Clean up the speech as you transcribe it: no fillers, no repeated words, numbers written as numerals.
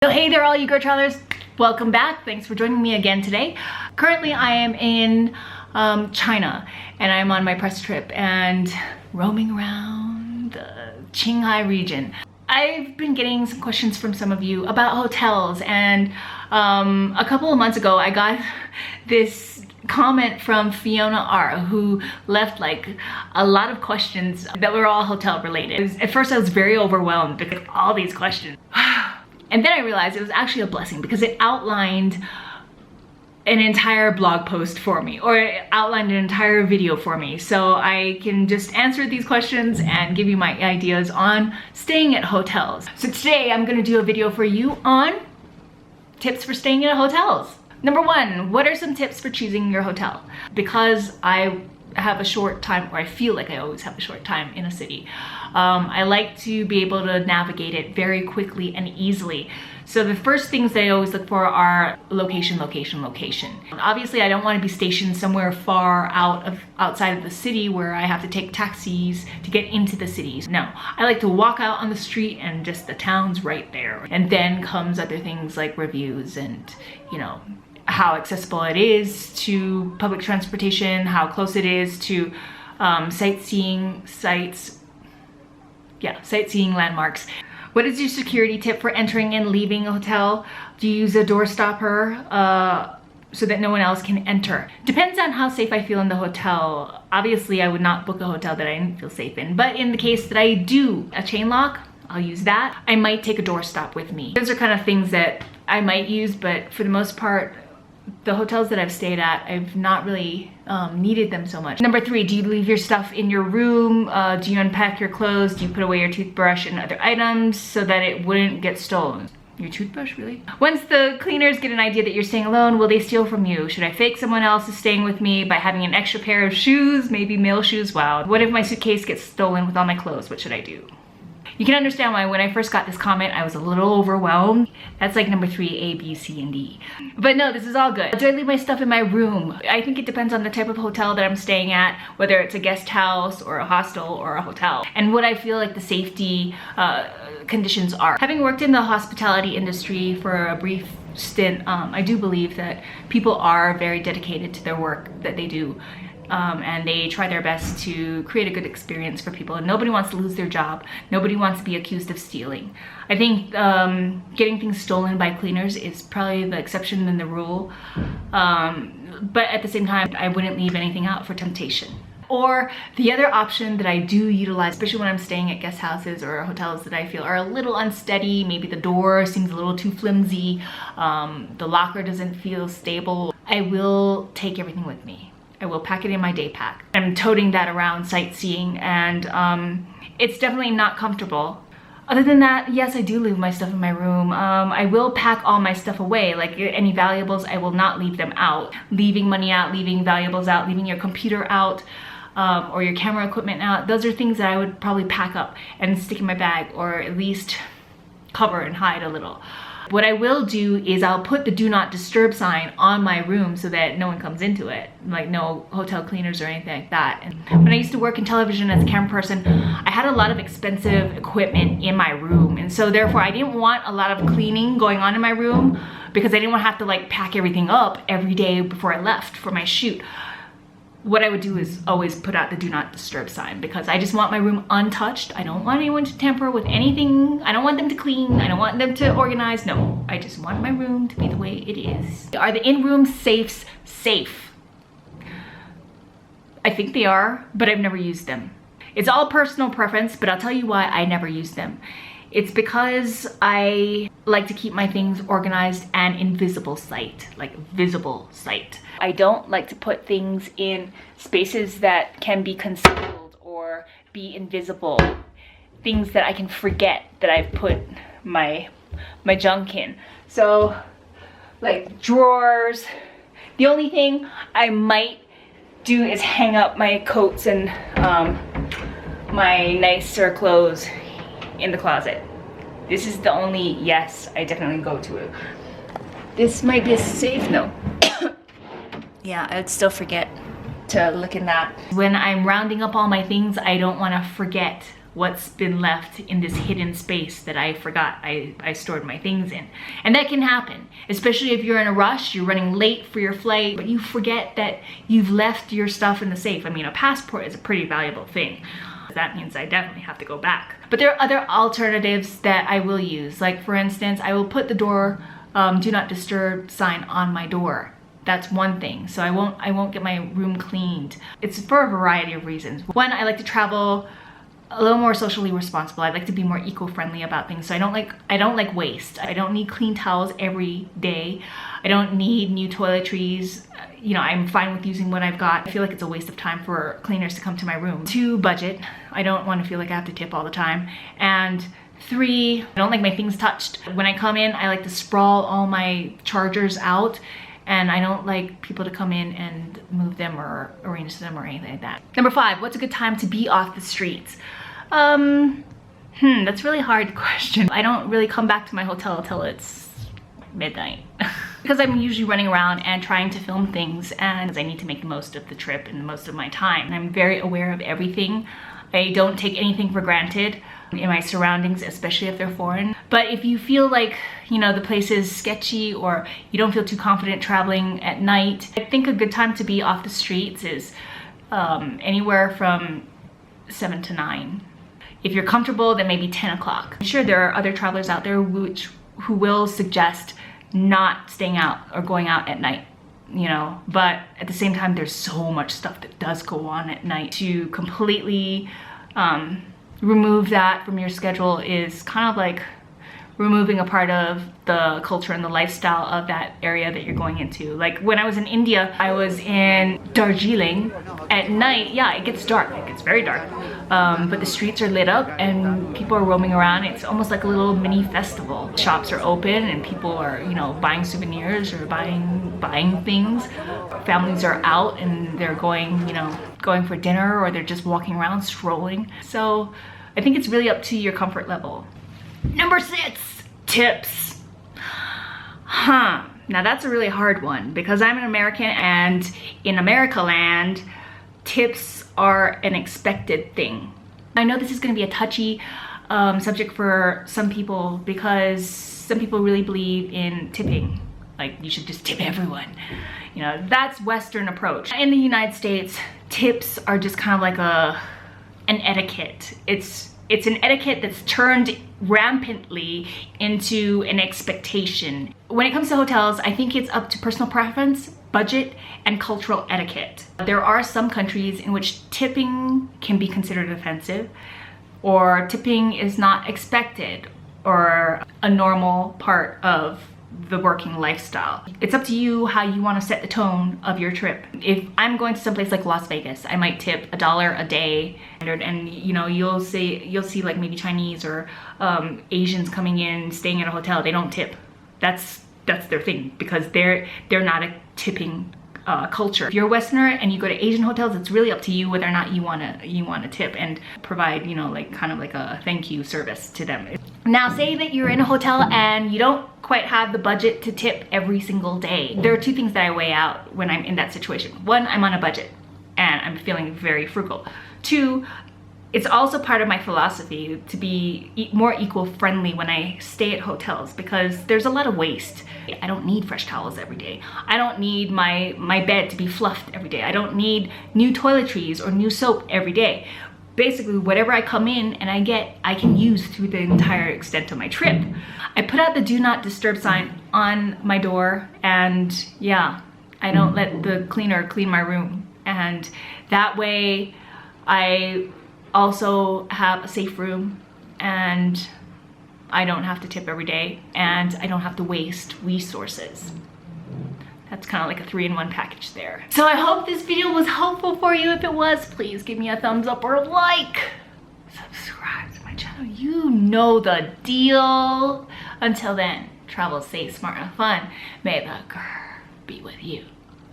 So hey there all you GRRRL travelers, welcome back. Thanks for joining me again today. Currently I am in China and I'm on my press trip and roaming around the Qinghai region. I've been getting some questions from some of you about hotels, and a couple of months ago I got this comment from Fiona R, who left like a lot of questions that were all hotel related. At first I was very overwhelmed because of all these questions. And then I realized it was actually a blessing because it outlined an entire blog post for me, or it outlined an entire video for me. So I can just answer these questions and give you my ideas on staying at hotels. So today I'm gonna do a video for you on tips for staying at hotels. Number one, what are some tips for choosing your hotel? Because I have a short time, or I feel like I always have a short time in a city, I like to be able to navigate it very quickly and easily. So the first things that I always look for are location, location, location. Obviously I don't want to be stationed somewhere far outside of the city where I have to take taxis to get into the cities. No, I like to walk out on the street and just the town's right there. And then comes other things like reviews and, you know, how accessible it is to public transportation, how close it is to sightseeing sites, sightseeing landmarks. What is your security tip for entering and leaving a hotel? Do you use a door stopper so that no one else can enter? Depends on how safe I feel in the hotel. Obviously I would not book a hotel that I didn't feel safe in, but in the case that I do a chain lock, I'll use that. I might take a door stop with me. Those are kind of things that I might use, but for the most part, the hotels that I've stayed at, I've not really needed them so much. Number three, do you leave your stuff in your room? Do you unpack your clothes? Do you put away your toothbrush and other items so that it wouldn't get stolen? Your toothbrush, really? Once the cleaners get an idea that you're staying alone, will they steal from you? Should I fake someone else is staying with me by having an extra pair of shoes, maybe male shoes? Wow. What if my suitcase gets stolen with all my clothes? What should I do? You can understand why when I first got this comment, I was a little overwhelmed. That's like number three, A, B, C, and D. But no, this is all good. Do I leave my stuff in my room? I think it depends on the type of hotel that I'm staying at, whether it's a guest house or a hostel or a hotel, and what I feel like the safety conditions are. Having worked in the hospitality industry for a brief stint, I do believe that people are very dedicated to their work that they do. And they try their best to create a good experience for people, and nobody wants to lose their job. Nobody wants to be accused of stealing. I think getting things stolen by cleaners is probably the exception than the rule, but at the same time I wouldn't leave anything out for temptation. Or the other option that I do utilize, especially when I'm staying at guest houses or hotels that I feel are a little unsteady, maybe the door seems a little too flimsy, the locker doesn't feel stable, I will take everything with me. I will pack it in my day pack. I'm toting that around sightseeing, and it's definitely not comfortable. Other than that, yes, I do leave my stuff in my room. I will pack all my stuff away, like any valuables, I will not leave them out. Leaving money out, leaving valuables out, leaving your computer out, or your camera equipment out, those are things that I would probably pack up and stick in my bag, or at least cover and hide a little. What I will do is I'll put the do not disturb sign on my room so that no one comes into it, like no hotel cleaners or anything like that. And when I used to work in television as a camera person, I had a lot of expensive equipment in my room, and so therefore I didn't want a lot of cleaning going on in my room because I didn't want to have to like pack everything up every day before I left for my shoot. What I would do is always put out the do not disturb sign because I just want my room untouched. I don't want anyone to tamper with anything. I don't want them to clean. I don't want them to organize. No, I just want my room to be the way it is. Are the in-room safes safe? I think they are, but I've never used them. It's all personal preference, but I'll tell you why I never use them. It's because I like to keep my things organized and in visible sight, like visible sight. I don't like to put things in spaces that can be concealed or be invisible. Things that I can forget that I've put my junk in. So like drawers. The only thing I might do is hang up my coats and my nicer clothes in the closet. This is the only yes I definitely go to it. This might be a safe no. Yeah, I would still forget to look in that. When I'm rounding up all my things, I don't want to forget what's been left in this hidden space that I forgot I stored my things in. And that can happen, especially if you're in a rush, you're running late for your flight, but you forget that you've left your stuff in the safe. I mean, a passport is a pretty valuable thing. That means I definitely have to go back. But there are other alternatives that I will use. Like for instance, I will put the door do not disturb sign on my door. That's one thing. So I won't get my room cleaned. It's for a variety of reasons. One, I like to travel a little more socially responsible. I like to be more eco-friendly about things. So I don't like waste. I don't need clean towels every day. I don't need new toiletries. You know, I'm fine with using what I've got. I feel like it's a waste of time for cleaners to come to my room. 2, budget. I don't want to feel like I have to tip all the time. And 3, I don't like my things touched. When I come in, I like to sprawl all my chargers out, and I don't like people to come in and move them or arrange them or anything like that. Number 5, what's a good time to be off the streets? That's a really hard question. I don't really come back to my hotel till it's midnight. Because I'm usually running around and trying to film things, and I need to make the most of the trip and the most of my time. And I'm very aware of everything. I don't take anything for granted in my surroundings, especially if they're foreign. But if you feel like, you know, the place is sketchy or you don't feel too confident traveling at night, I think a good time to be off the streets is anywhere from 7 to 9. If you're comfortable, then maybe 10 o'clock. I'm sure there are other travelers out there who will suggest not staying out or going out at night, you know, but at the same time, there's so much stuff that does go on at night. To completely remove that from your schedule is kind of like removing a part of the culture and the lifestyle of that area that you're going into. Like when I was in India, I was in Darjeeling. At night, yeah, it gets dark, it gets very dark. But the streets are lit up and people are roaming around. It's almost like a little mini festival. Shops are open and people are, you know, buying souvenirs or buying things. Families are out and they're going, you know, going for dinner, or they're just walking around strolling. So I think it's really up to your comfort level. Number 6, tips. Now that's a really hard one because I'm an American, and in America land, tips are an expected thing. I know this is going to be a touchy subject for some people because some people really believe in tipping. Like you should just tip everyone. You know, that's Western approach. In the United States, tips are just kind of like an etiquette. It's an etiquette that's turned rampantly into an expectation. When it comes to hotels, I think it's up to personal preference, budget, and cultural etiquette. There are some countries in which tipping can be considered offensive, or tipping is not expected or a normal part of the working lifestyle. It's up to you how you want to set the tone of your trip. If I'm going to someplace like Las Vegas, I might tip $1 a day, and you know, you'll see like maybe Chinese or Asians coming in, staying at a hotel. They don't tip. That's their thing because they're not a tipping culture. If you're a Westerner and you go to Asian hotels, it's really up to you whether or not you wanna tip and provide, you know, like kind of like a thank you service to them. Now, say that you're in a hotel and you don't quite have the budget to tip every single day. There are 2 things that I weigh out when I'm in that situation. 1, I'm on a budget and I'm feeling very frugal. 2, it's also part of my philosophy to be more eco-friendly when I stay at hotels because there's a lot of waste. I don't need fresh towels every day. I don't need my bed to be fluffed every day. I don't need new toiletries or new soap every day. Basically, whatever I come in and I can use through the entire extent of my trip. I put out the do not disturb sign on my door, and yeah, I don't let the cleaner clean my room. And that way I also have a safe room, and I don't have to tip every day, and I don't have to waste resources. That's kind of like a 3-in-1 package there. So I hope this video was helpful for you. If it was, please give me a thumbs up or a like. Subscribe to my channel. You know the deal. Until then, travel safe, smart, and fun. May the grrr be with you.